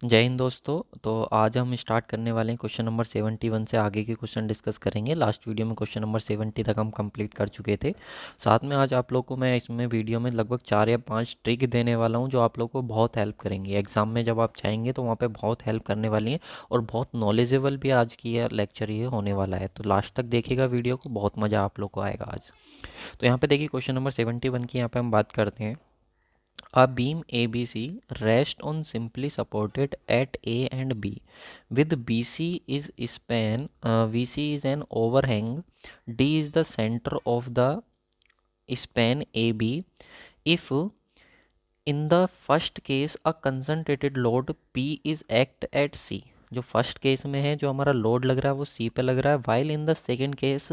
जय हिंद दोस्तों। तो आज हम स्टार्ट करने वाले हैं क्वेश्चन नंबर 71 से आगे के क्वेश्चन डिस्कस करेंगे। लास्ट वीडियो में क्वेश्चन नंबर 70 तक हम कंप्लीट कर चुके थे। साथ में आज आप लोग को मैं इसमें वीडियो में लगभग 4 या 5 ट्रिक देने वाला हूं जो आप लोग को बहुत हेल्प करेंगी एग्जाम में। जब आप जाएंगे तो वहाँ पे बहुत हेल्प करने वाली हैं और बहुत नॉलेजेबल भी आज की यह लेक्चर ये होने वाला है। तो लास्ट तक देखिएगा वीडियो को, बहुत मज़ा आप लोग को आएगा आज। तो यहाँ पे देखिए क्वेश्चन नंबर 71 की यहाँ पे हम बात करते हैं। A beam ABC rests on simply supported at A and B. With BC is span, VC is an overhang, D is the center of the span AB. If in the first case a concentrated load P is act at C, जो first case में है जो हमारा load लग रहा है वो सी पे लग रहा है, while in the second case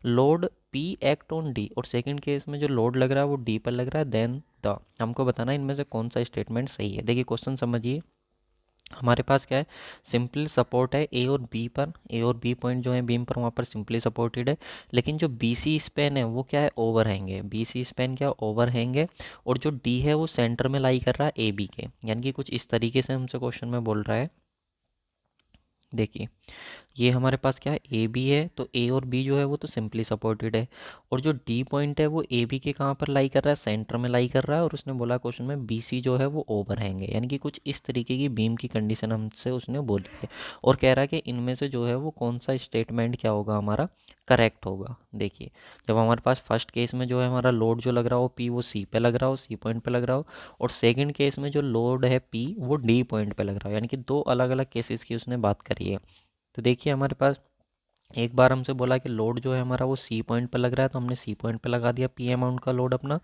load P act on D, और सेकेंड केस में जो लोड लग रहा है वो डी पर लग रहा है, देन द हमको बताना है इनमें से कौन सा स्टेटमेंट सही है। देखिए क्वेश्चन समझिए। हमारे पास क्या है, सिंपल सपोर्ट है ए और बी पर, ए और बी पॉइंट जो है बीम पर वहाँ पर सिंपली सपोर्टेड है। लेकिन जो बी सी स्पेन है वो क्या है, ओवरहैंग है। बी सी स्पेन क्या ओवरहैंग है, और जो डी है वो सेंटर में लाई कर रहा है ए बी के, यानी कि कुछ इस तरीके से हमसे क्वेश्चन में बोल रहा है। देखिए ये हमारे पास क्या है, ए बी है, तो ए और बी जो है वो तो सिंपली सपोर्टेड है, और जो डी पॉइंट है वो ए बी के कहाँ पर लाई कर रहा है, सेंटर में लाई कर रहा है, और उसने बोला क्वेश्चन में बी सी जो है वो ओवरहैंग है, यानी कि कुछ इस तरीके की बीम की कंडीशन हमसे उसने बोली है। और कह रहा है कि इनमें से जो है वो कौन सा स्टेटमेंट क्या होगा हमारा करेक्ट होगा। देखिए जब हमारे पास फर्स्ट केस में जो है हमारा लोड जो लग रहा हो पी वो सी पे लग रहा हो, सी पॉइंट पे लग रहा हो, और सेकंड केस में जो लोड है पी वो डी पॉइंट पे लग रहा हो, यानी कि दो अलग अलग केसेस की उसने बात करी है। तो देखिए हमारे पास एक बार हमसे बोला कि लोड जो है हमारा वो सी पॉइंट पे लग रहा है, तो हमने सी पॉइंट पे लगा दिया पी अमाउंट का लोड अपना।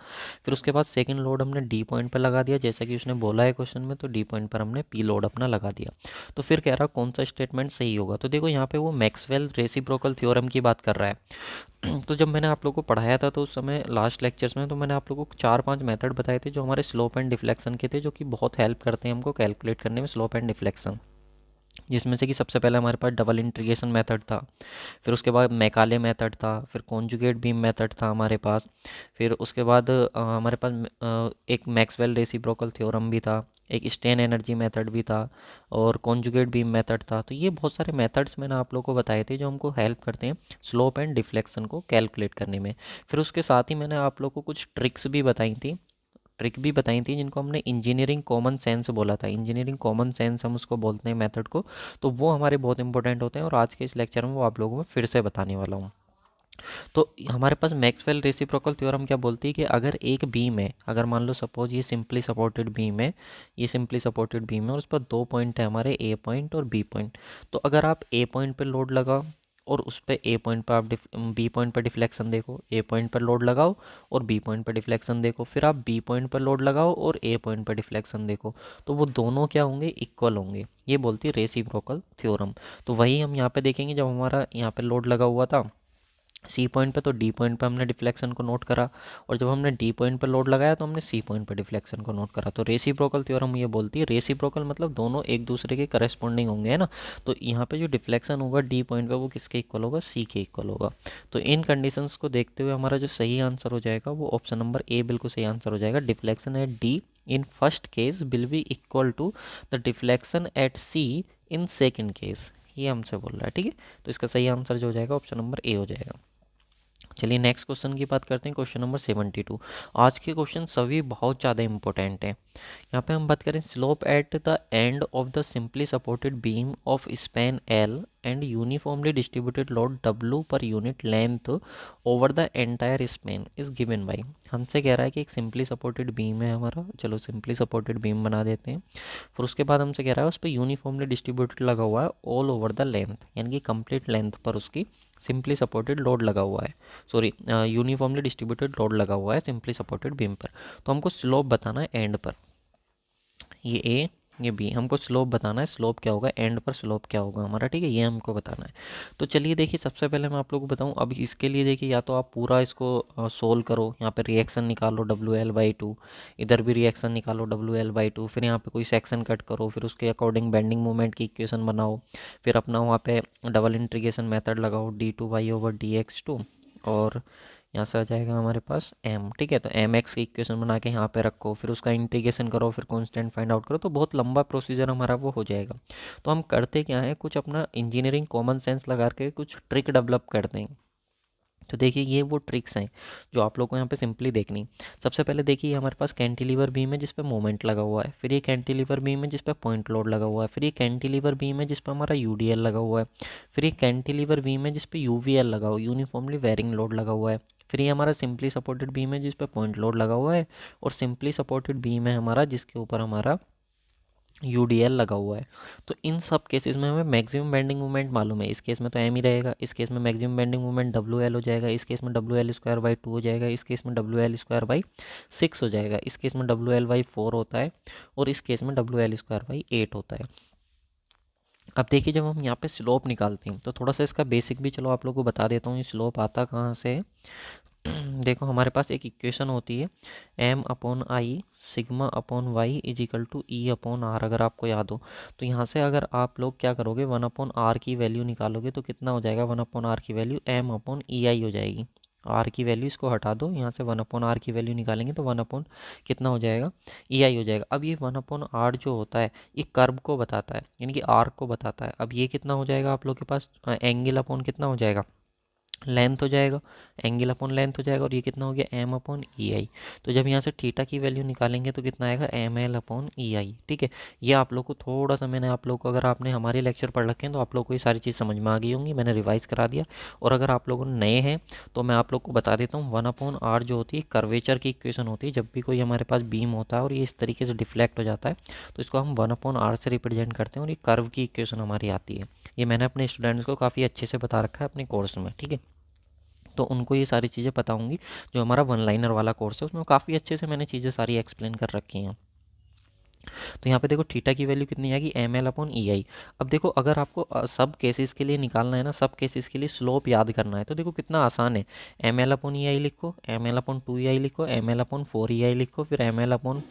फिर उसके बाद सेकंड लोड हमने डी पॉइंट पे लगा दिया, जैसा कि उसने बोला है क्वेश्चन में, तो डी पॉइंट पर हमने पी लोड अपना लगा दिया। तो फिर कह रहा कौन सा स्टेटमेंट सही होगा। तो देखो यहाँ पे वो मैक्सवेल रेसिप्रोकल थ्योरम की बात कर रहा है। तो जब मैंने आप लोगों को पढ़ाया था तो उस समय लास्ट लेक्चर्स में तो मैंने आप लोगों को 4-5 मेथड बताए थे जो हमारे स्लोप एंड डिफ्लेक्शन के थे, जो कि बहुत हेल्प करते हैं हमको कैलकुलेट करने में स्लोप एंड डिफ्लेक्शन। जिसमें से कि सबसे पहले हमारे पास डबल इंटीग्रेशन मेथड था, फिर उसके बाद मैकाले मेथड था, फिर कॉन्जुगेट बीम मेथड था हमारे पास, फिर उसके बाद हमारे पास एक मैक्सवेल रेसिप्रोकल थ्योरम भी था, एक स्टेन एनर्जी मेथड भी था, और कॉन्जुगेट बीम मेथड था। तो ये बहुत सारे मेथड्स मैंने आप लोगों को बताए थे जो हमको हेल्प करते हैं स्लोप एंड डिफ्लेक्शन को कैलकुलेट करने में। फिर उसके साथ ही मैंने आप लोगों को कुछ ट्रिक भी बताई थी जिनको हमने इंजीनियरिंग कॉमन सेंस बोला था। इंजीनियरिंग कॉमन सेंस हम उसको बोलते हैं मेथड को। तो वो हमारे बहुत इंपॉर्टेंट होते हैं, और आज के इस लेक्चर में वो आप लोगों को फिर से बताने वाला हूँ। तो हमारे पास मैक्सवेल रेसिप्रोकल थ्योरम क्या बोलती है कि अगर एक बीम है, अगर मान लो सपोज ये सिंपली सपोर्टेड बीम है, ये सिंपली सपोर्टेड बीम है और उस पर दो पॉइंट है हमारे, ए पॉइंट और बी पॉइंट। तो अगर आप ए पॉइंट पे लोड लगाओ और उस पर ए पॉइंट पर आप बी पॉइंट पर डिफ्लेक्शन देखो, ए पॉइंट पर लोड लगाओ और बी पॉइंट पर डिफ्लेक्शन देखो, फिर आप बी पॉइंट पर लोड लगाओ और ए पॉइंट पर डिफ्लेक्शन देखो, तो वो दोनों क्या होंगे, इक्वल होंगे। ये बोलती है रेसिप्रोकल थ्योरम। तो वही हम यहाँ पे देखेंगे। जब हमारा यहाँ पे लोड लगा हुआ था सी पॉइंट पे, तो डी पॉइंट पे हमने डिफ्लेक्शन को नोट करा, और जब हमने डी पॉइंट पे लोड लगाया तो हमने सी पॉइंट पे डिफ्लेक्शन को नोट करा। तो रेसिप्रोकल थ्योरम ये बोलती है, रेसिप्रोकल मतलब दोनों एक दूसरे के करस्पॉन्डिंग होंगे, है ना। तो यहाँ पे जो डिफ्लेक्शन होगा डी पॉइंट पे वो किसके इक्वल होगा, सी के इक्वल होगा। तो इन कंडीशंस को देखते हुए हमारा जो सही आंसर हो जाएगा वो ऑप्शन नंबर ए बिल्कुल सही आंसर हो जाएगा। Deflection at D in first case will be equal to the deflection at C in second case, ये हमसे बोल रहा है, ठीक है। तो इसका सही आंसर जो हो जाएगा ऑप्शन नंबर ए हो जाएगा। चलिए नेक्स्ट क्वेश्चन की बात करते हैं, क्वेश्चन नंबर 72। आज के क्वेश्चन सभी बहुत ज़्यादा इंपॉर्टेंट हैं। यहाँ पे हम बात करें slope at the end of the simply supported beam of span L and uniformly distributed load W per unit length over the entire span is given by. हमसे कह रहा है कि एक सिंपली सपोर्टेड बीम है हमारा, चलो सिंपली सपोर्टेड बीम बना देते हैं। फिर उसके बाद हमसे कह रहा है उस पर यूनिफॉर्मली डिस्ट्रीब्यूटेड लगा हुआ है ऑल ओवर द लेंथ, यानी कि कंप्लीट लेंथ पर उसकी सिंपली सपोर्टेड लोड लगा हुआ है, सॉरी यूनिफॉर्मली डिस्ट्रीब्यूटेड लोड लगा हुआ है सिंपली सपोर्टेड बीम पर। तो हमको स्लोप बताना है एंड पर, ये ए ये बी, हमको स्लोप बताना है, स्लोप क्या होगा एंड पर, स्लोप क्या होगा हमारा, ठीक है, ये हमको बताना है। तो चलिए देखिए सबसे पहले मैं आप लोगों को बताऊं। अब इसके लिए देखिए या तो आप पूरा इसको सोल्व करो, यहाँ पे रिएक्शन निकालो WL/2, इधर भी रिएक्शन निकालो WL/2, फिर यहाँ पे कोई सेक्शन कट करो, फिर उसके अकॉर्डिंग बेंडिंग मोमेंट की इक्वेशन बनाओ, फिर अपना वहाँ पे डबल इंटीग्रेशन मेथड लगाओ D2y/dx2, और यहाँ से आ जाएगा हमारे पास m, ठीक है। तो एम एक्स की इक्वेशन बना के यहाँ पे रखो, फिर उसका इंटीग्रेशन करो, फिर कांस्टेंट फाइंड आउट करो, तो बहुत लंबा प्रोसीजर हमारा वो हो जाएगा। तो हम करते क्या है, कुछ अपना इंजीनियरिंग कॉमन सेंस लगा के कुछ ट्रिक डेवलप करते हैं। तो देखिए ये वो ट्रिक्स हैं जो आप लोग को यहाँ पे सिंपली देखनी। सबसे पहले देखिए हमारे पास कैंटिलीवर बीम है जिस पे मोमेंट लगा हुआ है, फिर ये कैंटिलीवर बीम है जिस पे पॉइंट लोड लगा हुआ है, फिर ये कैंटिलीवर बीम है जिस पे हमारा यूडीएल लगा हुआ है, फिर ये कैंटिलीवर बीम है जिस पे यूवीएल लगा हुआ है, यूनिफॉर्मली वेरिंग लोड लगा हुआ है, फिर ये हमारा सिंपली सपोर्टेड बीम है जिस पे पॉइंट लोड लगा हुआ है, और सिंपली सपोर्टेड बीम है हमारा जिसके ऊपर हमारा यूडीएल लगा हुआ है। तो इन सब केसेस में हमें मैक्सिमम बेंडिंग मोमेंट मालूम है, इस केस में तो एम ही रहेगा, इस केस में maximum bending moment W L हो जाएगा, इस केस में डब्ल्यू एल स्क्वायर बाई 2 हो जाएगा, इस केस में डब्ल्यू एल स्क्वायर बाई 6 हो जाएगा, इस केस में डब्ल्यू एल बाई 4 होता है, और इस केस में डब्ल्यू एल स्क्वायर बाई 8 होता है। अब देखिए जब हम यहाँ पे स्लोप निकालते हैं तो थोड़ा सा इसका बेसिक भी चलो आप लोगों को बता देता हूँ, ये स्लोप आता कहाँ से है। देखो हमारे पास एक इक्वेशन होती है m upon I sigma upon Y is equal to E upon R, अगर आपको याद हो। तो यहाँ से अगर आप लोग क्या करोगे, 1 अपॉन आर की वैल्यू निकालोगे तो कितना हो जाएगा, 1 अपॉन आर की वैल्यू m अपॉन ई आई हो जाएगी। आर की वैल्यू इसको हटा दो, यहाँ से 1 अपॉन आर की वैल्यू निकालेंगे तो 1 अपॉन कितना हो जाएगा, ई आई हो जाएगा। अब ये 1 अपॉन आर जो होता है ये कर्व को बताता है, यानी कि आर्क को बताता है। अब ये कितना हो जाएगा आप लोग के पास, एंगल अपॉन कितना हो जाएगा, लेंथ हो जाएगा, एंगल अपॉन लेंथ हो जाएगा, और ये कितना हो गया, एम अपॉन ई आई। तो जब यहाँ से थीटा की वैल्यू निकालेंगे तो कितना आएगा, एम एल अपॉन ई आई, ठीक है। ये आप लोग को थोड़ा सा, मैंने आप लोग को, अगर आपने हमारे लेक्चर पढ़ रखे हैं तो आप लोग को ये सारी चीज़ समझ में आ गई होंगी, मैंने रिवाइज़ करा दिया। और अगर आप लोग नए हैं तो मैं आप लोग को बता देता हूँ, 1 अपॉन आर जो होती है कर्वेचर की इक्वेशन होती है। जब भी कोई हमारे पास बीम होता है और ये इस तरीके से डिफ्लेक्ट हो जाता है तो इसको हम 1 अपॉन आर से रिप्रेजेंट करते हैं, और ये कर्व की इक्वेशन हमारी आती है। ये मैंने अपने स्टूडेंट्स को काफ़ी अच्छे से बता रखा है अपने कोर्स में, ठीक है। तो उनको ये सारी चीज़ें पता होंगी। जो हमारा वन लाइनर वाला कोर्स है उसमें काफ़ी अच्छे से मैंने चीज़ें सारी एक्सप्लेन कर रखी हैं। तो यहाँ पे देखो थीटा की वैल्यू कितनी आएगी, एम एल अपॉन ई आई। अब देखो अगर आपको सब केसेस के लिए निकालना है ना, सब केसेस के लिए स्लोप याद करना है, तो देखो कितना आसान है। एम एल अपॉन ई आई लिखो, एम एल अपॉन 2 ई आई लिखो, एम एल अपॉन 4 ई आई लिखो, फिर एम एल अपॉन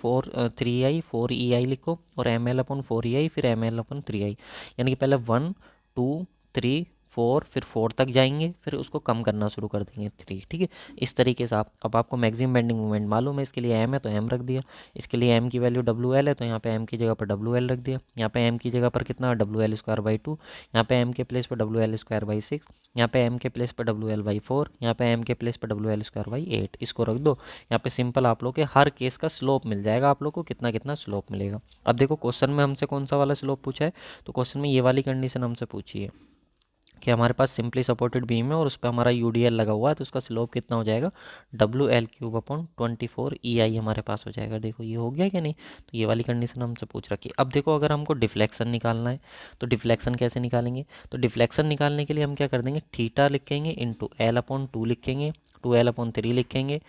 3 आई 4 ई आई लिखो, और एम एल अपॉन 4 ई आई, फिर एम एल अपॉन 3 आई। यानी कि पहले 1 2 3 4, फिर 4 तक जाएंगे, फिर उसको कम करना शुरू कर देंगे 3, ठीक है। इस तरीके से आप, अब आपको मैक्सिमम बेंडिंग मोमेंट मालूम है, इसके लिए एम है तो एम रख दिया, इसके लिए m की वैल्यू डब्ल्यू एल है तो यहाँ पे m की जगह पर डब्ल्यू एल रख दिया, यहाँ पे m की जगह पर कितना, डब्ल्यू एल स्क्वायर बाई 2, यहाँ पे m के प्लेस पर डब्ल्यू एल स्क्वायर बाई 6, यहाँ पे m के प्लेस पर डब्ल्यू एल बाई 4, यहाँ पे m के प्लेस पर डब्ल्यू एल स्क्वायर बाई 8, इसको रख दो। यहाँ पे सिंपल आप लोग के हर केस का स्लोप मिल जाएगा, आप लोग को कितना कितना स्लोप मिलेगा। अब देखो क्वेश्चन में हमसे कौन सा वाला स्लोप पूछा है, तो क्वेश्चन में ये वाली कंडीशन हमसे पूछी है कि हमारे पास सिंपली सपोर्टेड बीम है और उस पर हमारा यूडीएल लगा हुआ है, तो उसका स्लोप कितना हो जाएगा, डब्ल्यू एल क्यूब अपॉन 24 ई आई हमारे पास हो जाएगा। देखो ये हो गया कि नहीं, तो ये वाली कंडीशन हमसे पूछ रखी है। अब देखो अगर हमको डिफ्लेक्शन निकालना है तो डिफ्लेक्शन कैसे निकालेंगे, तो डिफ्लेक्शन निकालने के लिए हम क्या कर देंगे, थीटा लिखेंगे इंटू एल अपॉन 2 लिखेंगे, 2 एल अपॉन 3 लिखेंगे,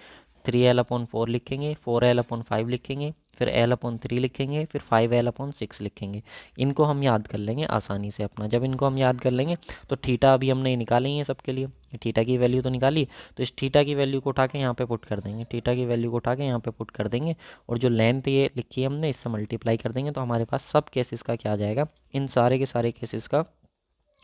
3 एल अपॉन 4 लिखेंगे, 4 एल अपॉन 5 लिखेंगे, फिर एल अपॉन 3 लिखेंगे, फिर 5 एल अपॉन 6 लिखेंगे। इनको हम याद कर लेंगे आसानी से अपना। जब इनको हम याद कर लेंगे तो थीटा अभी हमने निकाली है सबके लिए, थीटा की वैल्यू तो निकाली, तो इस थीटा की वैल्यू को उठा के यहाँ पे पुट कर देंगे, थीटा की वैल्यू को उठा के यहाँ पे पुट कर देंगे, और जो लेंथ ये लिखी है हमने इससे मल्टीप्लाई कर देंगे, तो हमारे पास सब केसेस का क्या आ जाएगा, इन सारे के सारे केसेस का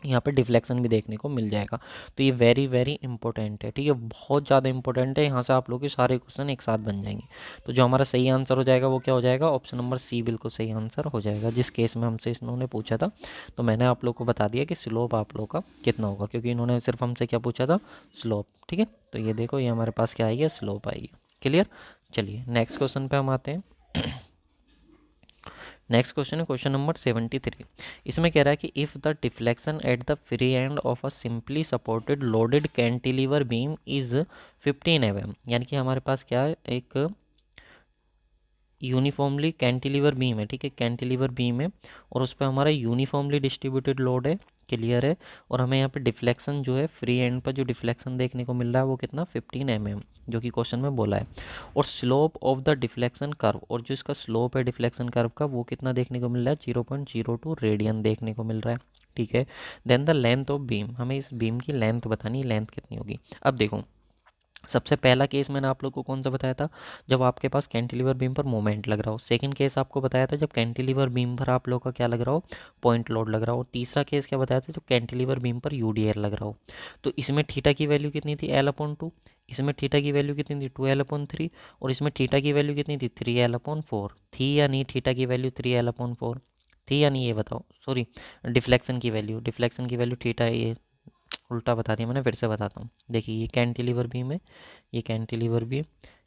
यहाँ पे डिफ्लेक्शन भी देखने को मिल जाएगा। तो ये वेरी वेरी इंपॉर्टेंट है, ठीक है, बहुत ज़्यादा इंपॉर्टेंट है। यहाँ से आप लोग के सारे क्वेश्चन एक साथ बन जाएंगे। तो जो हमारा सही आंसर हो जाएगा वो क्या हो जाएगा, ऑप्शन नंबर सी बिल्कुल सही आंसर हो जाएगा। जिस केस में हमसे इन्होंने पूछा था तो मैंने आप लोग को बता दिया कि स्लोप आप लोग का कितना होगा, क्योंकि इन्होंने सिर्फ हमसे क्या पूछा था, स्लोप, ठीक है। तो ये देखो ये हमारे पास क्या आएगी, स्लोप आएगी। क्लियर। चलिए नेक्स्ट क्वेश्चन पे हम आते हैं। नेक्स्ट क्वेश्चन है क्वेश्चन नंबर 73। इसमें कह रहा है कि if the deflection at the free end of a simply supported loaded cantilever beam is 15 mm, यानी कि हमारे पास क्या है, एक यूनिफॉर्मली कैंटिलीवर बीम है, ठीक है, कैंटिलीवर बीम है और उस पर हमारा यूनिफॉर्मली डिस्ट्रीब्यूटेड लोड है, क्लियर है। और हमें यहाँ पे डिफ्लेक्शन जो है फ्री एंड पर जो डिफ्लेक्शन देखने को मिल रहा है वो कितना, 15 mm, जो कि क्वेश्चन में बोला है। और slope of the deflection curve, और जो इसका स्लोप है डिफ्लेक्शन कर्व का वो कितना देखने को मिल रहा है, 0.02 रेडियन देखने को मिल रहा है, ठीक है। Then the length of beam, हमें इस बीम की लेंथ बतानी है, लेंथ कितनी होगी। अब देखो सबसे पहला केस मैंने आप लोग को कौन सा बताया था, जब आपके पास कैंटिलीवर बीम पर मोमेंट लग रहा हो। सेकंड केस आपको बताया था जब कैंटिलीवर बीम पर आप लोग का क्या लग रहा हो, पॉइंट लोड लग रहा हो। तीसरा केस क्या बताया था, जब कैंटिलीवर बीम पर यूडीएल लग रहा हो। तो इसमें थीटा की वैल्यू कितनी थी, L/2। इसमें थीटा की वैल्यू कितनी थी, 2L/3। और इसमें थीटा की वैल्यू कितनी थी, 3L/4। थी या नहीं थीटा की वैल्यू 3L/4, थी या नहीं ये बताओ। सॉरी, डिफ्लेक्शन की वैल्यू थीटा, ये उल्टा बता दिया मैंने, फिर से बताता हूँ। देखिए ये कैंटिलीवर बीम है, ये कैंटिलीवर बीम,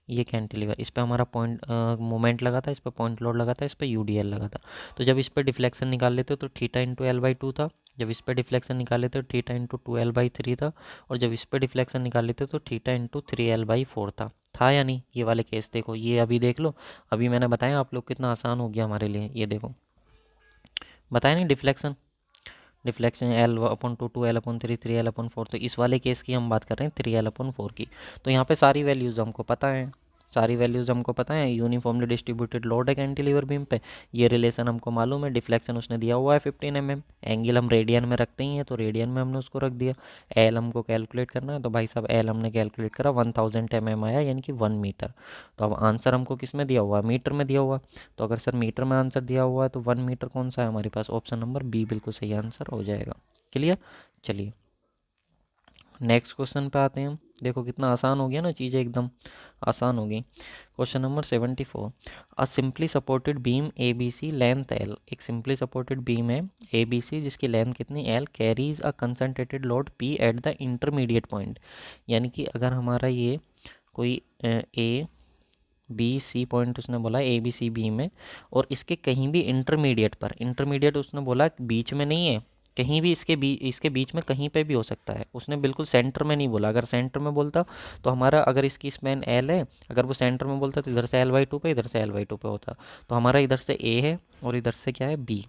ये कैंटिलीवर, इस पर हमारा पॉइंट मोमेंट लगा था, इस पर पॉइंट लोड लगा था, इस पर यूडीएल लगा था। तो जब इस पर डिफ्लेक्शन निकाल लेते हो तो थीटा इंटू L/2 था। जब इस पर डिफ्लेक्शन निकाल लेते हो थीटा इंटू 2L/3 था। और जब इस पर डिफ्लेक्शन निकाल लेते हो तो थीटा इंटू 3L/4 था या नहीं। ये वाले केस देखो, ये अभी देख लो, अभी मैंने बताया आप लोग, कितना आसान हो गया हमारे लिए। ये देखो बताया नहीं, डिफ्लेक्शन, L/2, 2L/3, 3L/4। तो इस वाले केस की हम बात कर रहे हैं 3L/4 की। तो यहाँ पे सारी वैल्यूज़ हमको पता है, सारी वैल्यूज़ हमको पता है। यूनिफॉर्मली डिस्ट्रीब्यूटेड लोड है कैंटिलीवर बीम पे, ये रिलेशन हमको मालूम है। डिफ्लेक्शन उसने दिया हुआ है 15 mm, एंगल हम रेडियन में रखते ही हैं तो रेडियन में हमने उसको रख दिया। एल हमको कैलकुलेट करना है तो भाई साहब एल हमने कैलकुलेट करा, 1000 mm आया, यानी कि 1 मीटर। तो अब आंसर हमको किस में दिया हुआ है, मीटर में दिया हुआ है। तो अगर सर मीटर में आंसर दिया हुआ है तो 1 मीटर कौन सा है हमारे पास, ऑप्शन नंबर बी बिल्कुल सही आंसर हो जाएगा। क्लियर। चलिए नेक्स्ट क्वेश्चन पे आते हैं। देखो कितना आसान हो गया ना, चीज़ें एकदम आसान हो गई। Question number 74, a simply supported beam A B C length L, एक सिंपली सपोर्टेड बीम है ए बी सी जिसकी लेंथ कितनी L, carries a concentrated load P at the intermediate point. यानी कि अगर हमारा ये कोई ए बी सी पॉइंट उसने बोला ए बी सी बीम है, और इसके कहीं भी इंटरमीडिएट पर, इंटरमीडिएट उसने बोला बीच में नहीं है, कहीं भी इसके बीच में कहीं पे भी हो सकता है। उसने बिल्कुल सेंटर में नहीं बोला। अगर सेंटर में बोलता तो हमारा, अगर इसकी स्पैन एल है, अगर वो सेंटर में बोलता तो इधर से L/2 पे, इधर से L/2 पे होता। तो हमारा इधर से ए है और इधर से क्या है, बी।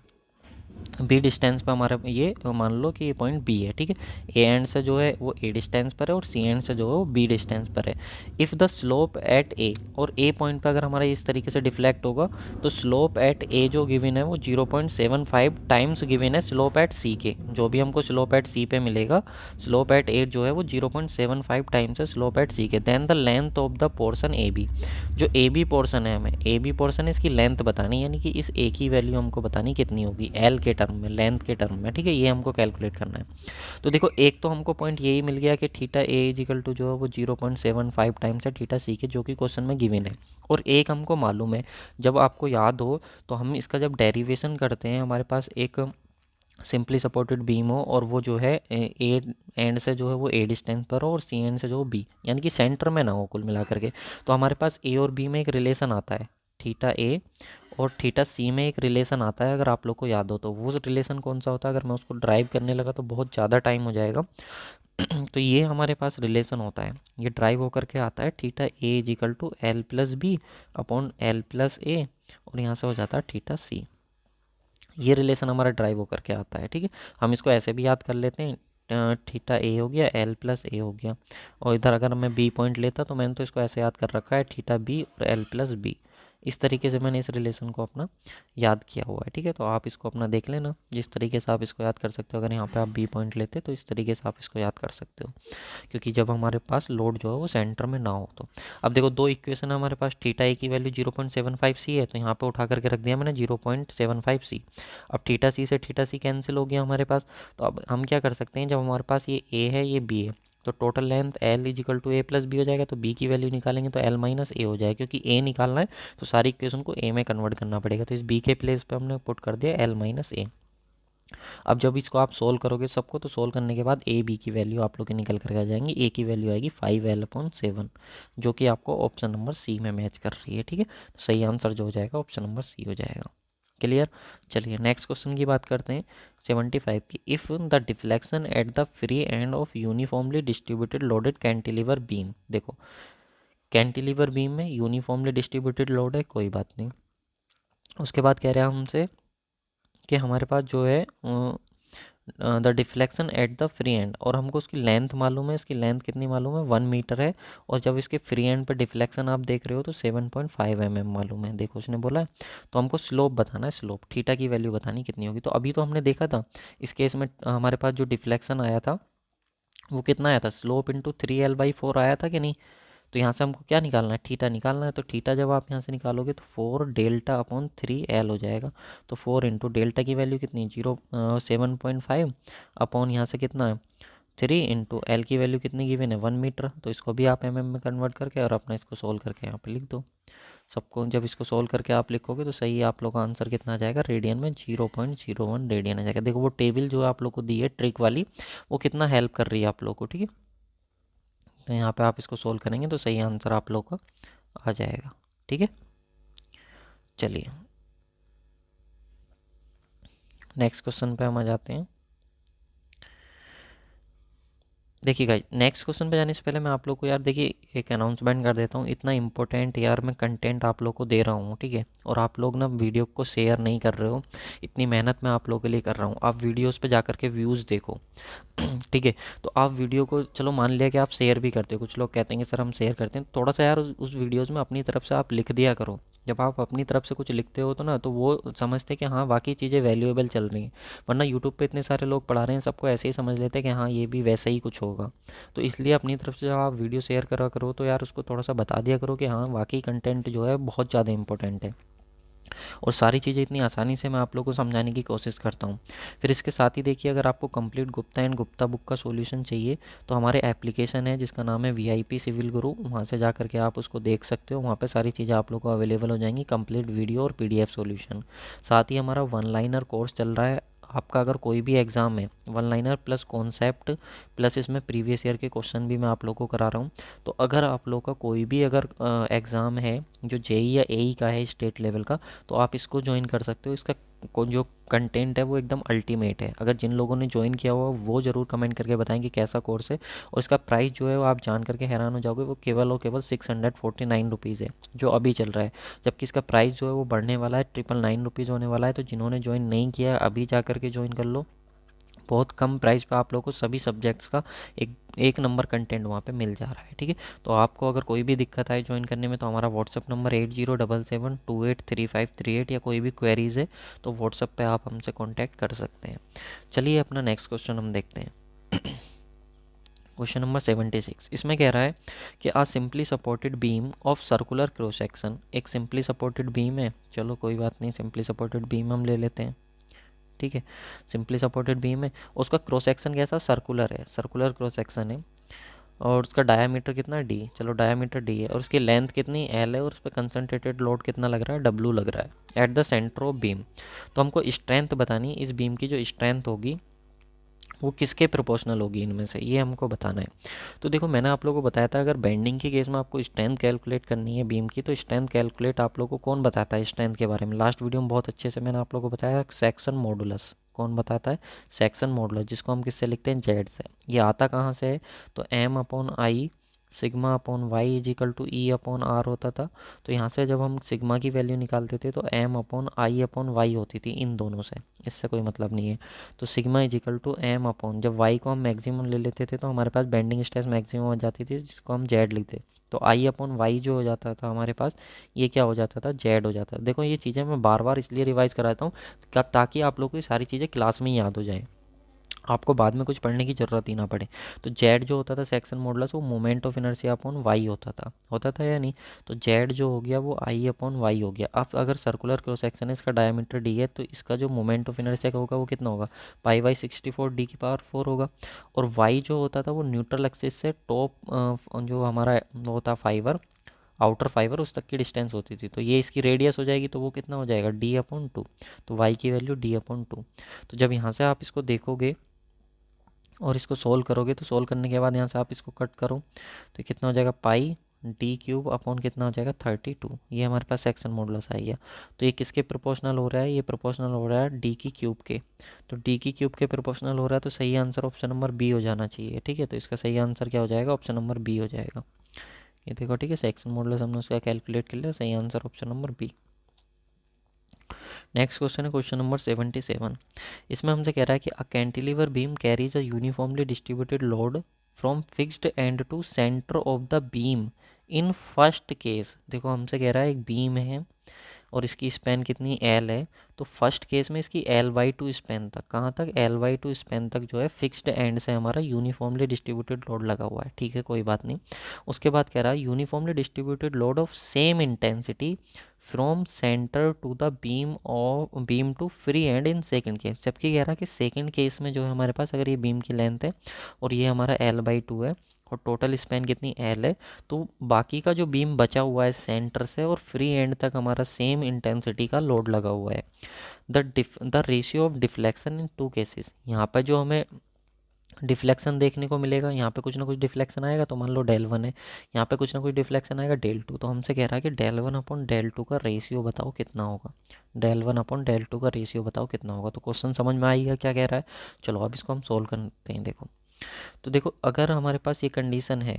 बी डिस्टेंस पे हमारा ये मान लो कि ये पॉइंट बी है, ठीक है। ए एंड से जो है वो ए डिस्टेंस पर है और सी एंड से जो है वो बी डिस्टेंस पर है। इफ़ द स्लोप एट ए, और ए पॉइंट पे अगर हमारा इस तरीके से डिफ्लेक्ट होगा तो स्लोप एट ए जो गिवन है वो 0.75 टाइम्स गिवन है स्लोप एट सी के। जो भी हमको स्लोप एट सी पे मिलेगा, स्लोप एट ए जो है वो 0.75 टाइम्स है स्लोप एट सी के। Then the length of the portion A B, जो ए बी पोर्सन है, हमें ए बी पोर्सन है इसकी लेंथ बतानी, यानी कि इस ए की वैल्यू हमको बतानी कितनी होगी एल के टर्म में, लेंथ के टर्म में, ठीक है। ये हमको कैलकुलेट करना है। तो देखो एक तो हमको पॉइंट यही मिल गया कि थीटा ए इजिकल टू जो है वो 0.75 टाइम्स है थीटा सी के, जो कि क्वेश्चन में गिवन है। और एक हमको मालूम है, जब आपको याद हो तो हम इसका जब डेरिवेशन करते हैं, हमारे पास एक सिंपली सपोर्टेड बीम हो और वो जो है ए एंड से जो है वो ए डिस्टेंस पर हो और सी एंड से जो बी, यानी कि सेंटर में ना हो कुल मिला करके, तो हमारे पास ए और बी में एक रिलेशन आता है, थीटा ए और थीटा सी में एक रिलेशन आता है। अगर आप लोग को याद हो तो वो रिलेशन कौन सा होता है, अगर मैं उसको ड्राइव करने लगा तो बहुत ज़्यादा टाइम हो जाएगा। तो ये हमारे पास रिलेशन होता है, ये ड्राइव होकर के आता है, theta A equal to L plus B upon L plus A, और यहाँ से हो जाता है थीटा सी। ये रिलेशन हमारा ड्राइव होकर के आता है, ठीक है। हम इसको ऐसे भी याद कर लेते हैं, थीटा ए हो गया, एल प्लस ए हो गया, और इधर अगर मैं बी पॉइंट लेता तो मैंने तो इसको ऐसे याद कर रखा है, थीटा बी और एल प्लस बी। इस तरीके से मैंने इस रिलेशन को अपना याद किया हुआ है, ठीक है। तो आप इसको अपना देख लेना, जिस तरीके से आप इसको याद कर सकते हो। अगर यहाँ पे आप बी पॉइंट लेते तो इस तरीके से आप इसको याद कर सकते हो, क्योंकि जब हमारे पास लोड जो है वो सेंटर में ना हो तो। अब देखो दो इक्वेशन है हमारे पास, थीटा ए की वैल्यू 0.75 सी है, तो यहाँ पे उठा करके रख दिया मैंने 0.75 सी। अब थीटा सी से थीटा सी कैंसिल हो गया हमारे पास। तो अब हम क्या कर सकते हैं, जब हमारे पास ये ए है ये बी है, तो total length L equal to A plus B हो जाएगा। तो बी की वैल्यू निकालेंगे तो एल माइनस ए हो जाएगा, क्योंकि ए निकालना है तो सारी इक्वेशन को ए में कन्वर्ट करना पड़ेगा। तो इस बी के प्लेस पे हमने पुट कर दिया एल माइनस ए। अब जब इसको आप सोल्व करोगे सबको, तो सोल्व करने के बाद ए बी की वैल्यू आप लोग के निकल करके आ जाएंगी। ए की वैल्यू आएगी 5L/7, जो कि आपको ऑप्शन नंबर सी में मैच कर रही है, ठीक है। तो सही आंसर जो हो जाएगा ऑप्शन नंबर सी हो जाएगा। क्लियर। चलिए नेक्स्ट क्वेश्चन की बात करते हैं 75 की। If the deflection at the free end of uniformly distributed loaded cantilever beam, देखो कैंटिलीवर बीम में यूनिफॉर्मली डिस्ट्रीब्यूटेड लोड है, कोई बात नहीं। उसके बाद कह रहे हैं हमसे कि हमारे पास जो है the deflection at the free and, और हमको उसकी लेंथ मालूम है, इसकी लेंथ कितनी मालूम है, 1 मीटर है। और जब इसके फ्री एंड पर डिफ्लेक्शन आप देख रहे हो तो 7.5 mm मालूम है, देखो उसने बोला है। तो हमको स्लोप बताना है, स्लोप थीटा की वैल्यू बतानी कितनी होगी। तो अभी तो हमने देखा था इस केस में हमारे पास जो डिफ्लेक्शन आया था वो कितना आया था, स्लोप इंटू 3l/4 आया था कि नहीं। तो यहाँ से हमको क्या निकालना है, थीटा निकालना है। तो थीटा जब आप यहाँ से निकालोगे तो 4 डेल्टा/3l हो जाएगा। तो 4 इंटू डेल्टा की वैल्यू कितनी, 7.5 अपॉन यहाँ से कितना है 3 इंटू एल की वैल्यू कितनी गिवन है 1 मीटर। तो इसको भी आप में कन्वर्ट करके और अपना इसको सोल्व करके यहाँ पे लिख दो सबको। जब इसको सोल्व करके आप लिखोगे तो सही आप लोग का आंसर कितना आ जाएगा, रेडियन में 0.01 रेडियन आ जाएगा। देखो वो टेबल जो आप लोग को दी है ट्रिक वाली, वो कितना हेल्प कर रही है आप लोग को, ठीक है। तो यहाँ पे आप इसको सोल्व करेंगे तो सही आंसर आप लोग का आ जाएगा, ठीक है। चलिए नेक्स्ट क्वेश्चन पे हम आ जाते हैं। देखिए गाइस, नेक्स्ट क्वेश्चन पे जाने से पहले मैं आप लोग को यार देखिए एक अनाउंसमेंट कर देता हूँ। इतना इंपॉर्टेंट यार मैं कंटेंट आप लोग को दे रहा हूँ, ठीक है। और आप लोग ना वीडियो को शेयर नहीं कर रहे हो। इतनी मेहनत मैं आप लोगों के लिए कर रहा हूँ, आप वीडियोस पे जा कर के व्यूज़ देखो ठीक है। तो आप वीडियो को चलो मान लिया कि आप शेयर भी करते हो, कुछ लोग कहते हैं कि सर हम शेयर करते हैं, थोड़ा सा यार उस वीडियोज़ में अपनी तरफ से आप लिख दिया करो। जब आप अपनी तरफ से कुछ लिखते हो तो ना तो वो समझते हैं कि हाँ वाकई चीज़ें वैल्यूएबल चल रही हैं। वरना यूट्यूब पे इतने सारे लोग पढ़ा रहे हैं, सबको ऐसे ही समझ लेते हैं कि हाँ ये भी वैसे ही कुछ होगा। तो इसलिए अपनी तरफ से जब आप वीडियो शेयर करा करो तो यार उसको थोड़ा सा बता दिया करो कि हाँ वाकई कंटेंट जो है बहुत ज़्यादा इंपॉर्टेंट है। और सारी चीज़ें इतनी आसानी से मैं आप लोगों को समझाने की कोशिश करता हूँ। फिर इसके साथ ही देखिए, अगर आपको complete Gupta and Gupta book का सॉल्यूशन चाहिए तो हमारे एप्लीकेशन है जिसका नाम है वीआईपी सिविल गुरु, वहाँ से जा करके आप उसको देख सकते हो। वहाँ पे सारी चीज़ें आप लोगों को अवेलेबल हो जाएंगी, कंप्लीट वीडियो और पीडीएफ सॉल्यूशन। साथ ही हमारा वन लाइनर कोर्स चल रहा है। आपका अगर कोई भी एग्ज़ाम है, one liner plus concept plus इसमें प्रीवियस ईयर के क्वेश्चन भी मैं आप लोगों को करा रहा हूँ। तो अगर आप लोग का कोई भी अगर एग्ज़ाम है जो जेई या एई का है स्टेट लेवल का, तो आप इसको ज्वाइन कर सकते हो। इसका जो कंटेंट है वो एकदम अल्टीमेट है। अगर जिन लोगों ने ज्वाइन किया हुआ वो ज़रूर कमेंट करके बताएं कि कैसा कोर्स है। और इसका प्राइस जो है वो आप जान करके हैरान हो जाओगे, वो केवल और केवल 649 रुपीज़ है जो अभी चल रहा है। जबकि इसका प्राइस जो है वो बढ़ने वाला है, 999 रुपीज़ होने वाला है। तो जिन्होंने ज्वाइन नहीं किया है अभी जा करके ज्वाइन कर लो। बहुत कम प्राइस पे आप लोगों को सभी सब्जेक्ट्स का एक एक नंबर कंटेंट वहाँ पे मिल जा रहा है, ठीक है। तो आपको अगर कोई भी दिक्कत आए ज्वाइन करने में तो हमारा व्हाट्सअप नंबर 8077283538 या कोई भी क्वेरीज़ है तो व्हाट्सअप पे आप हमसे कांटेक्ट कर सकते हैं। चलिए अपना नेक्स्ट क्वेश्चन हम देखते हैं। क्वेश्चन नंबर 76 इसमें कह रहा है कि a simply supported beam of circular cross section, एक सिंपली सपोर्टेड बीम है। चलो कोई बात नहीं, सिंपली सपोर्टेड बीम हम ले लेते हैं, ठीक है। सिंपली सपोर्टेड बीम है, उसका क्रॉस सेक्शन कैसा, सर्कुलर है, सर्कुलर क्रॉस सेक्शन है। और उसका डायामीटर कितना डी, चलो डायामीटर डी है। और उसकी लेंथ कितनी एल है। और उस पर कंसनट्रेटेड लोड कितना लग रहा है, डब्लू लग रहा है at the centre of beam. तो हमको स्ट्रेंथ बतानी है, इस बीम की जो स्ट्रेंथ होगी वो किसके प्रोपोर्शनल होगी इनमें से, ये हमको बताना है। तो देखो मैंने आप लोगों को बताया था अगर बेंडिंग के केस में आपको स्ट्रेंथ कैलकुलेट करनी है बीम की, तो स्ट्रेंथ कैलकुलेट आप लोगों को कौन बताता है स्ट्रेंथ के बारे में, लास्ट वीडियो में बहुत अच्छे से मैंने आप लोगों को बताया, सेक्शन मॉडुलस। कौन बताता है, सेक्शन मॉडुलस, जिसको हम किससे लिखते हैं, जेड से। ये आता कहाँ से है, तो M upon I sigma upon Y equal to E upon R होता था। तो यहाँ से जब हम सिग्मा की वैल्यू निकालते थे तो M upon I upon Y होती थी इन दोनों से, इससे कोई मतलब नहीं है। तो sigma equal to M upon, जब वाई को हम मैक्सिमम ले लेते थे तो हमारे पास बेंडिंग स्ट्रेस मैक्सिमम हो जाती थी जिसको हम जेड लिखते। तो आई अपॉन वाई जो हो जाता था हमारे पास, ये क्या हो जाता था, जेड हो जाता था। देखो ये चीज़ें मैं बार बार इसलिए रिवाइज कराता हूँ ताकि आप लोग को ये सारी चीज़ें क्लास में ही याद हो जाए, आपको बाद में कुछ पढ़ने की ज़रूरत ही ना पड़े। तो जेड जो होता था सेक्शन मॉडुलस, वो moment of inertia upon Y होता था या नहीं। तो जेड जो हो गया वो आई अपॉन वाई हो गया। अब अगर सर्कुलर क्रॉस सेक्शन है, इसका डायमीटर डी है, तो इसका जो मोमेंट ऑफ इनर्शिया का होगा वो कितना होगा, π/64 d⁴ होगा। और वाई जो होता था वो न्यूट्रल एक्सिस से टॉप जो हमारा वो होता फाइबर, आउटर फाइबर, उस तक की डिस्टेंस होती थी। तो ये इसकी रेडियस हो जाएगी, तो वो कितना हो जाएगा, d/2। तो वाई की वैल्यू d/2। तो जब यहाँ से आप इसको देखोगे और इसको सोल्व करोगे तो सोल्व करने के बाद यहाँ से आप इसको कट करो तो कितना हो जाएगा, πd³ अपॉन कितना हो जाएगा, 32। ये हमारे पास सेक्शन मॉडुलस आ गया। तो ये किसके प्रोपोर्शनल हो रहा है, ये प्रोपोर्शनल हो रहा है d³ के। तो d³ के प्रोपोर्शनल हो रहा है तो सही आंसर ऑप्शन नंबर बी हो जाना चाहिए, ठीक है। तो इसका सही आंसर क्या हो जाएगा, ऑप्शन नंबर बी हो जाएगा। ये देखो ठीक है, सेक्शन मॉडुलस हमने उसका कैलकुलेट कर लिया, सही answer option number B. Next question है क्वेश्चन नंबर 77। इसमें हमसे कह रहा है कि a cantilever beam carries a uniformly distributed load from fixed end to centre of the beam in first case. देखो हमसे कह रहा है एक बीम है और इसकी स्पैन कितनी एल है, तो फर्स्ट केस में इसकी L/2 स्पैन तक, कहाँ तक, L/2 स्पैन तक जो है फिक्स्ड एंड से हमारा यूनिफॉर्मली डिस्ट्रीब्यूटेड लोड लगा हुआ है, ठीक है, कोई बात नहीं। उसके बाद कह रहा है uniformly distributed load of same intensity from centre to the beam to free end in second case, जबकि कह रहा है कि सेकंड केस में जो है हमारे पास अगर ये बीम की लेंथ है और ये हमारा L/2 है और टोटल स्पैन कितनी L है, तो बाकी का जो बीम बचा हुआ है सेंटर से और फ्री एंड तक हमारा सेम इंटेंसिटी का लोड लगा हुआ है। The ratio of deflection in two cases, यहाँ पर जो हमें डिफ्लेक्शन देखने को मिलेगा, यहाँ पे कुछ ना कुछ डिफ्लेक्शन आएगा, तो मान लो del1 है, यहाँ पे कुछ ना कुछ डिफ्लेक्शन आएगा del2, तो हमसे कह रहा है कि del1 अपॉन del2 का रेशियो बताओ कितना होगा, del1 अपॉन del2 का रेशियो बताओ कितना होगा। तो क्वेश्चन समझ में आएगा क्या कह रहा है। चलो अब इसको हम सोल्व करते हैं। देखो, तो देखो अगर हमारे पास ये कंडीशन है,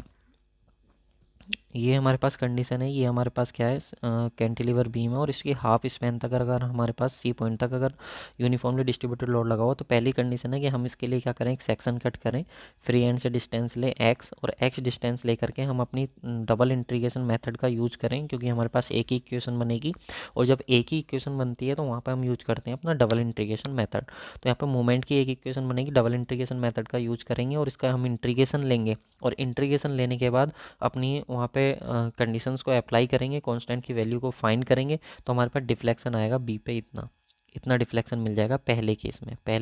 ये हमारे पास कंडीशन है, ये हमारे पास क्या है, कैंटिलीवर बीम है और इसकी हाफ स्पैन तक अगर हमारे पास सी पॉइंट तक अगर यूनिफॉर्मली डिस्ट्रीब्यूटेड लोड लगा हो, तो पहली कंडीशन है कि हम इसके लिए क्या करें, एक सेक्शन कट करें, फ्री एंड से डिस्टेंस लें x और x डिस्टेंस ले करके हम अपनी डबल इंटीग्रेशन मेथड का यूज करें, क्योंकि हमारे पास एक ही इक्वेशन बनेगी और जब एक ही इक्वेशन बनती है तो वहाँ पर हम यूज करते हैं अपना डबल इंटीग्रेशन मेथड। तो यहाँ पर मूवमेंट की एक इक्वेशन बनेगी, डबल इंटीग्रेशन मेथड का यूज करेंगे और इसका हम इंटीग्रेशन लेंगे और इंटीग्रेशन लेने के बाद अपनी वहाँ पे कंडीशंस को अप्लाई करेंगे, कांस्टेंट की वैल्यू को फाइंड करेंगे, तो हमारे पास डिफ्लेक्शन आएगा बी पे इतना, इतना डिफ्लेक्शन मिल जाएगा पहले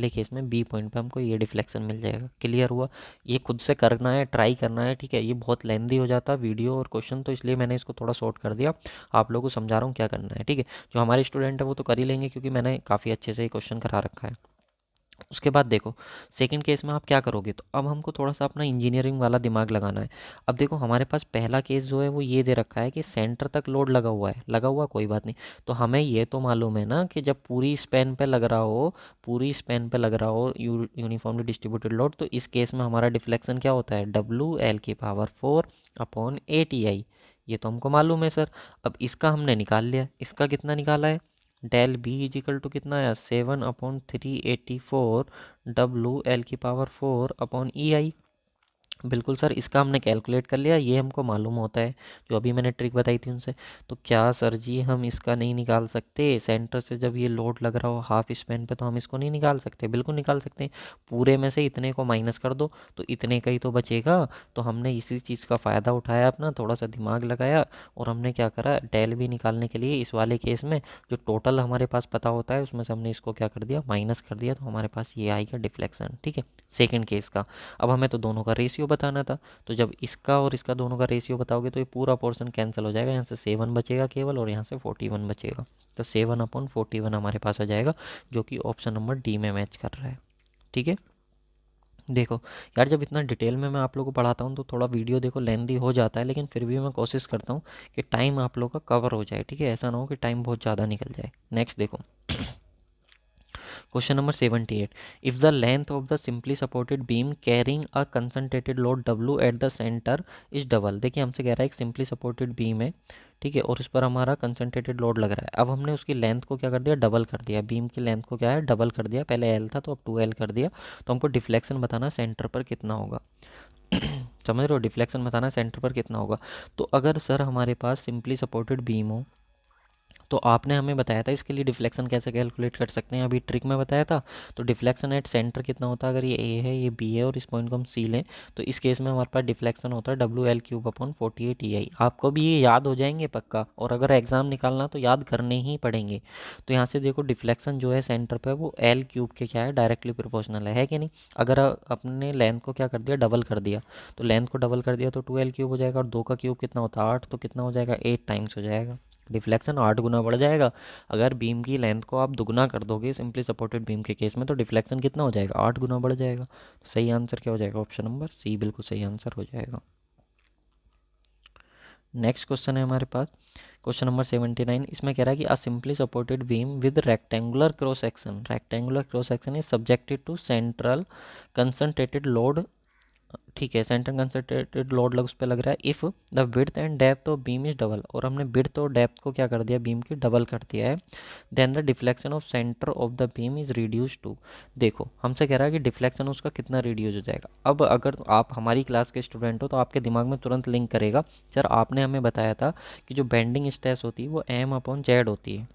केस में बी पॉइंट पे हमको ये डिफ्लेक्शन मिल जाएगा। क्लियर हुआ। ये खुद से करना है, ट्राई करना है, ठीक है, ये बहुत लेंदी हो जाता वीडियो और क्वेश्चन, तो इसलिए मैंने इसको थोड़ा शॉर्ट कर दिया, आप लोगों को समझा रहा हूँ क्या करना है, ठीक है। जो हमारे स्टूडेंट है वो तो कर ही लेंगे क्योंकि मैंने काफ़ी अच्छे से ये क्वेश्चन करा रखा है। उसके बाद देखो सेकंड केस में आप क्या करोगे, तो अब हमको थोड़ा सा अपना इंजीनियरिंग वाला दिमाग लगाना है। अब देखो हमारे पास पहला केस जो है वो ये दे रखा है कि सेंटर तक लोड लगा हुआ है, लगा हुआ कोई बात नहीं, तो हमें ये तो मालूम है ना कि जब पूरी स्पैन पे लग रहा हो, पूरी स्पैन पे लग रहा हो यूनिफॉर्मली डिस्ट्रीब्यूटेड लोड, तो इस केस में हमारा डिफ्लेक्शन क्या होता है, WL⁴ अपॉन ATI, ये तो हमको मालूम है सर। अब इसका हमने निकाल लिया, इसका कितना निकाला है, del B is equal to कितना आया, 7/384 WL⁴/EI। बिल्कुल सर, इसका हमने कैलकुलेट कर लिया, ये हमको मालूम होता है, जो अभी मैंने ट्रिक बताई थी उनसे। तो क्या सर जी हम इसका नहीं निकाल सकते, सेंटर से जब ये लोड लग रहा हो हाफ स्पैन पे, तो हम इसको नहीं निकाल सकते, बिल्कुल निकाल सकते हैं। पूरे में से इतने को माइनस कर दो तो इतने का ही तो बचेगा। तो हमने इसी चीज़ का फ़ायदा उठाया, अपना थोड़ा सा दिमाग लगाया और हमने क्या करा, डेल भी निकालने के लिए इस वाले केस में जो टोटल हमारे पास पता होता है उसमें से हमने इसको क्या कर दिया, माइनस कर दिया, तो हमारे पास ये आएगा डिफ्लेक्शन, ठीक है, सेकेंड केस का। अब हमें तो दोनों का रेशियो बताना था, तो जब इसका और इसका दोनों का रेशियो बताओगे तो ये पूरा पोर्शन कैंसिल हो जाएगा, यहाँ से 7 बचेगा केवल और यहाँ से 41 बचेगा, तो 7/41 हमारे पास आ जाएगा, जो कि ऑप्शन नंबर डी में मैच कर रहा है, ठीक है। देखो यार, जब इतना डिटेल में मैं आप लोगों को पढ़ाता हूँ तो थोड़ा वीडियो देखो लेंदी हो जाता है, लेकिन फिर भी मैं कोशिश करता हूँ कि टाइम आप लोगों का कवर हो जाए, ठीक है, ऐसा ना हो कि टाइम बहुत ज़्यादा निकल जाए। नेक्स्ट देखो question number 78, if the length of the simply supported beam carrying a concentrated load W at the centre is double. देखिए हमसे कह रहा है एक सिंपली सपोर्टेड बीम है, ठीक है, और इस पर हमारा कंसंट्रेटेड लोड लग रहा है। अब हमने उसकी लेंथ को क्या कर दिया, डबल कर दिया, बीम की लेंथ को क्या है, डबल कर दिया, पहले L था तो अब 2L कर दिया। तो हमको डिफ्लेक्शन बताना सेंटर पर कितना होगा समझ रहे हो, डिफ्लेक्शन बताना सेंटर पर कितना होगा। तो अगर सर हमारे पास सिंपली सपोर्टेड बीम हो, तो आपने हमें बताया था इसके लिए डिफ्लेक्शन कैसे कैलकुलेट कर सकते हैं, अभी ट्रिक में बताया था। तो डिफ्लेक्शन एट सेंटर कितना होता है, अगर ये ए है ये बी है और इस पॉइंट को हम सी लें, तो इस केस में हमारे पास डिफ्लेक्शन होता है WL⁴/48EI। आपको भी ये याद हो जाएंगे पक्का, और अगर एग्जाम निकालना तो याद करने ही पड़ेंगे। तो यहाँ से देखो डिफ्लेक्शन जो है सेंटर पर वो L³ के क्या है, डायरेक्टली प्रोपोर्शनल है कि नहीं। अगर अपने लेंथ को क्या कर दिया, डबल कर दिया, तो लेंथ को डबल कर दिया तो 2L³ हो जाएगा, और 2 का क्यूब कितना होता है 8, तो कितना हो जाएगा 8 टाइम्स हो जाएगा, डिफ्लेक्शन 8 गुना बढ़ जाएगा। अगर बीम की लेंथ को आप दुगना कर दोगे सिंपली सपोर्टेड बीम के केस में, तो डिफ्लेक्शन कितना हो जाएगा, 8 गुना बढ़ जाएगा। तो सही आंसर क्या हो जाएगा, ऑप्शन नंबर सी बिल्कुल सही आंसर हो जाएगा। नेक्स्ट क्वेश्चन है हमारे पास क्वेश्चन नंबर 79, इसमें कह रहा है कि a simply supported beam with rectangular cross section is subjected to central concentrated load, ठीक है, सेंटर कंसंट्रेटेड लोड लग उस पर लग रहा है, if the width and depth of beam is double, और हमने विड्थ और डेप्थ को क्या कर दिया, बीम की डबल कर दिया है, then the deflection of centre of the beam is reduce to. देखो हमसे कह रहा है कि डिफ्लेक्शन उसका कितना रिड्यूस हो जाएगा। अब अगर आप हमारी क्लास के स्टूडेंट हो तो आपके दिमाग में तुरंत लिंक करेगा, सर आपने हमें बताया था कि जो बेंडिंग स्ट्रेस होती है वो M/Z होती है,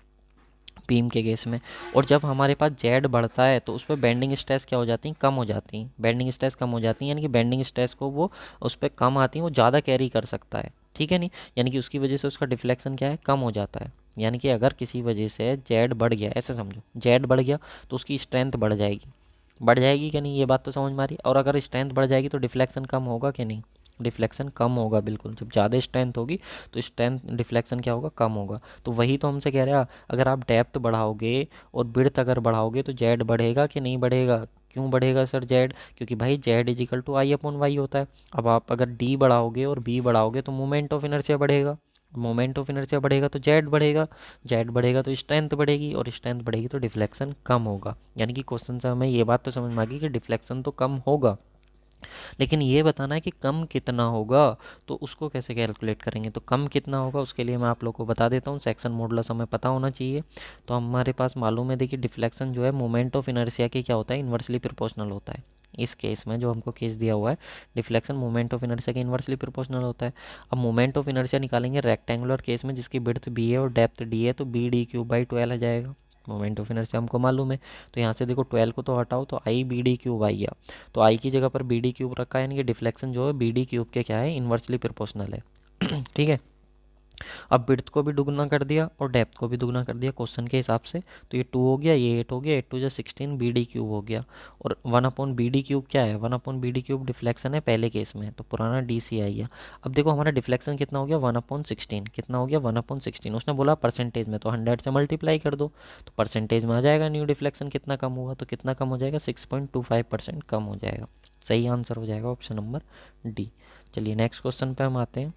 बीम के केस में। और जब हमारे पास जेड बढ़ता है तो उस पर बेंडिंग स्ट्रेस क्या हो जाती हैं, कम हो जाती हैं। बेंडिंग स्ट्रेस कम हो जाती हैं यानी कि बेंडिंग स्ट्रेस को वो उस पर कम आती हैं, वो ज़्यादा कैरी कर सकता है, ठीक है नहीं, यानी कि उसकी वजह से उसका डिफ्लेक्शन क्या है, कम हो जाता है। यानी कि अगर किसी वजह से जेड बढ़ गया, ऐसे समझो जेड बढ़ गया तो उसकी स्ट्रेंथ बढ़ जाएगी क्या नहीं, ये बात तो समझ में आ रही है। और अगर स्ट्रेंथ बढ़ जाएगी तो डिफ्लेक्शन कम होगा कि नहीं, डिफ्लेक्शन कम होगा बिल्कुल। जब ज़्यादा स्ट्रेंथ होगी तो स्ट्रेंथ डिफ्लेक्शन क्या होगा, कम होगा। तो वही तो हमसे कह रहा है, अगर आप डेप्थ बढ़ाओगे और विड्थ अगर बढ़ाओगे तो जेड बढ़ेगा कि नहीं बढ़ेगा। क्यों बढ़ेगा सर जेड, क्योंकि भाई Z equal to I upon Y होता है। अब आप अगर डी बढ़ाओगे और बी बढ़ाओगे तो मोमेंट ऑफ इनर्शिया बढ़ेगा, मोमेंट ऑफ इनर्शिया बढ़ेगा तो जेड बढ़ेगा, जेड बढ़ेगा तो स्ट्रेंथ बढ़ेगी, और स्ट्रेंथ बढ़ेगी तो डिफ्लेक्शन कम होगा। यानी कि क्वेश्चन से हमें ये बात तो समझ में आ गई कि डिफ्लेक्शन तो कम होगा, लेकिन ये बताना है कि कम कितना होगा। तो उसको कैसे कैलकुलेट करेंगे, तो कम कितना होगा उसके लिए मैं आप लोग को बता देता हूँ। सेक्शन मॉडुलस हमें पता होना चाहिए। तो हमारे पास मालूम है, देखिए डिफ्लेक्शन जो है मोमेंट ऑफ इनर्शिया के क्या होता है, इन्वर्सली प्रोपोर्शनल होता है। इस केस में जो हमको केस दिया हुआ है, डिफ्लेक्शन मोमेंट ऑफ इनर्शिया के इन्वर्सली प्रोपोर्शनल होता है। अब मोमेंट ऑफ इनर्शिया निकालेंगे रेक्टेंगुलर केस में जिसकी विड्थ बी है और डेप्थ डी है, तो बी डी क्यूब बाई 12 आ जाएगा। मोमेंट ऑफ इनर्शिया हमको मालूम है, तो यहाँ से देखो 12 को तो हटाओ तो आई बी डी क्यूब आई गया। तो आई की जगह पर बी डी क्यूब रखा है, यानी कि डिफ्लेक्शन जो है बी डी क्यूब के क्या है, इन्वर्सली प्रोपोर्शनल है ठीक है। अब विड्थ को भी दुगना कर दिया और डेप्थ को भी दुगना कर दिया क्वेश्चन के हिसाब से, तो ये 2 हो गया, ये 8 हो गया, 8 टू 16 बी डी क्यूब हो गया। और 1 अपॉन बी डी क्यूब क्या है, 1 upon B D cube deflection है पहले केस में, तो पुराना डी सी आई गया। अब देखो हमारा डिफ्लेक्शन कितना हो गया, 1/16, कितना हो गया 1/16। उसने बोला परसेंटेज में, तो 100 से मल्टीप्लाई कर दो तो परसेंटेज में आ जाएगा न्यू डिफ्लेक्शन कितना कम हुआ, तो कितना कम हो जाएगा, 6.25% कम हो जाएगा। सही आंसर हो जाएगा ऑप्शन नंबर डी। चलिए नेक्स्ट क्वेश्चन पे हम आते हैं।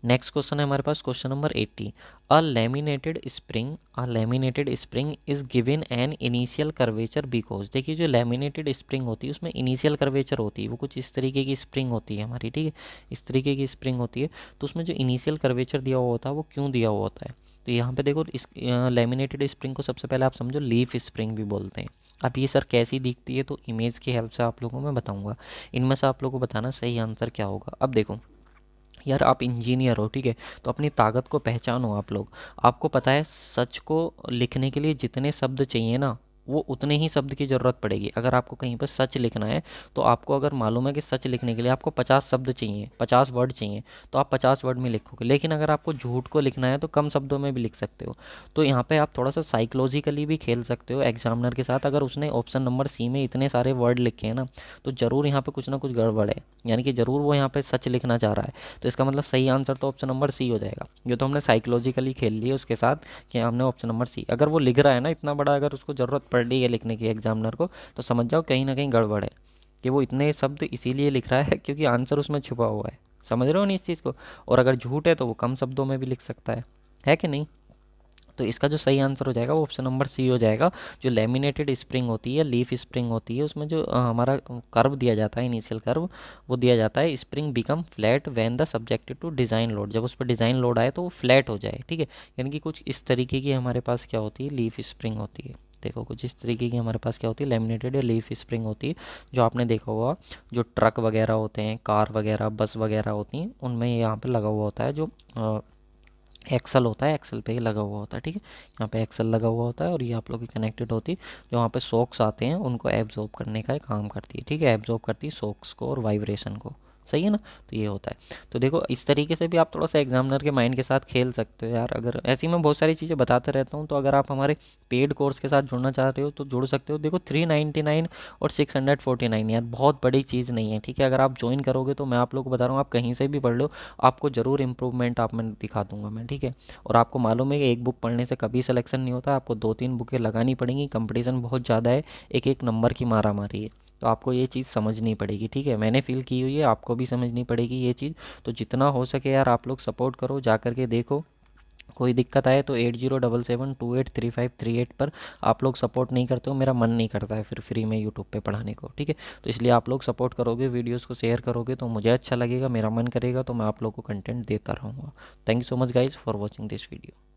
नेक्स्ट क्वेश्चन है हमारे पास question number 80। A laminated spring is given an initial curvature because. देखिए जो लैमिनेटेड स्प्रिंग होती है उसमें इनिशियल कर्वेचर होती है, वो कुछ इस तरीके की स्प्रिंग होती है हमारी, ठीक है, इस तरीके की स्प्रिंग होती है। तो उसमें जो इनिशियल कर्वेचर दिया हुआ होता है वो क्यों दिया हुआ होता है, तो यहाँ पे देखो इस लैमिनेटेड स्प्रिंग को सबसे पहले आप समझो लीफ स्प्रिंग भी बोलते हैं। अब ये सर कैसी दिखती है, तो इमेज की हेल्प से आप लोगों को मैं बताऊंगा। इनमें से आप लोगों को बताना सही आंसर क्या होगा। अब देखो यार आप इंजीनियर हो, ठीक है, तो अपनी ताकत को पहचानो आप लोग। आपको पता है सच को लिखने के लिए जितने शब्द चाहिए ना, वो उतने ही शब्द की ज़रूरत पड़ेगी। अगर आपको कहीं पर सच लिखना है तो आपको अगर मालूम है कि सच लिखने के लिए आपको 50 शब्द चाहिए, 50 वर्ड चाहिए, तो आप 50 वर्ड में लिखोगे। लेकिन अगर आपको झूठ को लिखना है तो कम शब्दों में भी लिख सकते हो। तो यहाँ पे आप थोड़ा सा साइकोलॉजिकली भी खेल सकते हो एग्जामिनर के साथ। अगर उसने ऑप्शन नंबर सी में इतने सारे वर्ड लिखे हैं ना, तो ज़रूर यहाँ पे कुछ ना कुछ गड़बड़ है, यानी कि ज़रूर वो यहाँ पे सच लिखना चाह रहा है। तो इसका मतलब सही आंसर तो ऑप्शन नंबर सी हो जाएगा। ये तो हमने साइकोलॉजिकली खेल लिया उसके साथ कि हमने ऑप्शन नंबर सी, अगर वो लिख रहा है ना इतना बड़ा, अगर उसको ज़रूरत पड़ रही है लिखने की एग्जामिनर को, तो समझ जाओ कहीं ना कहीं गड़बड़ है, कि वो इतने शब्द इसीलिए लिख रहा है क्योंकि आंसर उसमें छुपा हुआ है। समझ रहे हो नहीं इस चीज़ को। और अगर झूठ है तो वो कम शब्दों में भी लिख सकता है कि नहीं। तो इसका जो सही आंसर हो जाएगा वो ऑप्शन नंबर सी हो जाएगा। जो लेमिनेटेड स्प्रिंग होती है, लीफ स्प्रिंग होती है, उसमें जो हमारा कर्व दिया जाता है, इनिशियल कर्व वो दिया जाता है, spring become flat when the subjected to design load. जब उस पर डिज़ाइन लोड आए तो वो फ्लैट हो जाए, ठीक है। यानी कि कुछ इस तरीके की हमारे पास क्या होती है, लीफ स्प्रिंग होती है। देखो कुछ इस तरीके की हमारे पास क्या होती है, लेमिनेटेड या लीफ स्प्रिंग होती है। जो आपने देखा हुआ जो ट्रक वगैरह होते हैं, कार वगैरह, बस वगैरह होती हैं, उनमें यहाँ पे लगा हुआ होता है जो एक्सल होता है, एक्सल पे ही लगा हुआ होता है, ठीक है। यहाँ पे एक्सल लगा हुआ होता है और ये आप लोग की कनेक्टेड होती है। जो वहाँ पे सॉक्स आते हैं उनको एब्जॉर्ब करने का काम करती है, ठीक है, एब्जॉर्ब करती है सॉक्स को और वाइब्रेशन को। सही है ना। तो ये होता है। तो देखो इस तरीके से भी आप थोड़ा सा एग्जामिनर के माइंड के साथ खेल सकते हो यार। अगर ऐसी मैं बहुत सारी चीज़ें बताते रहता हूँ, तो अगर आप हमारे पेड कोर्स के साथ जुड़ना चाह रहे हो तो जुड़ सकते हो। देखो 399 और 649 यार बहुत बड़ी चीज़ नहीं है, ठीक है। अगर आप ज्वाइन करोगे तो मैं आप लोग को बता रहा हूँ, आप कहीं से भी पढ़ लो, आपको ज़रूर इंप्रूवमेंट आप मैं दिखा दूंगा मैं, ठीक है। और आपको मालूम है कि एक बुक पढ़ने से कभी सिलेक्शन नहीं होता, आपको 2-3 बुकें लगानी पड़ेंगी, कंपटीशन बहुत ज़्यादा है, एक एक नंबर की मारा मारी है। तो आपको ये चीज़ समझनी पड़ेगी, ठीक है। मैंने फील की हुई है, आपको भी समझनी पड़ेगी ये चीज़। तो जितना हो सके यार आप लोग सपोर्ट करो, जा कर के देखो। कोई दिक्कत आए तो 8077283538 पर आप लोग सपोर्ट नहीं करते हो, मेरा मन नहीं करता है फिर फ्री में यूट्यूब पे पढ़ाने को, ठीक है। तो इसलिए आप लोग सपोर्ट करोगे, वीडियोस को शेयर करोगे तो मुझे अच्छा लगेगा, मेरा मन करेगा तो मैं आप लोग को कंटेंट देता रहूँगा। Thank you so much guys for watching this video.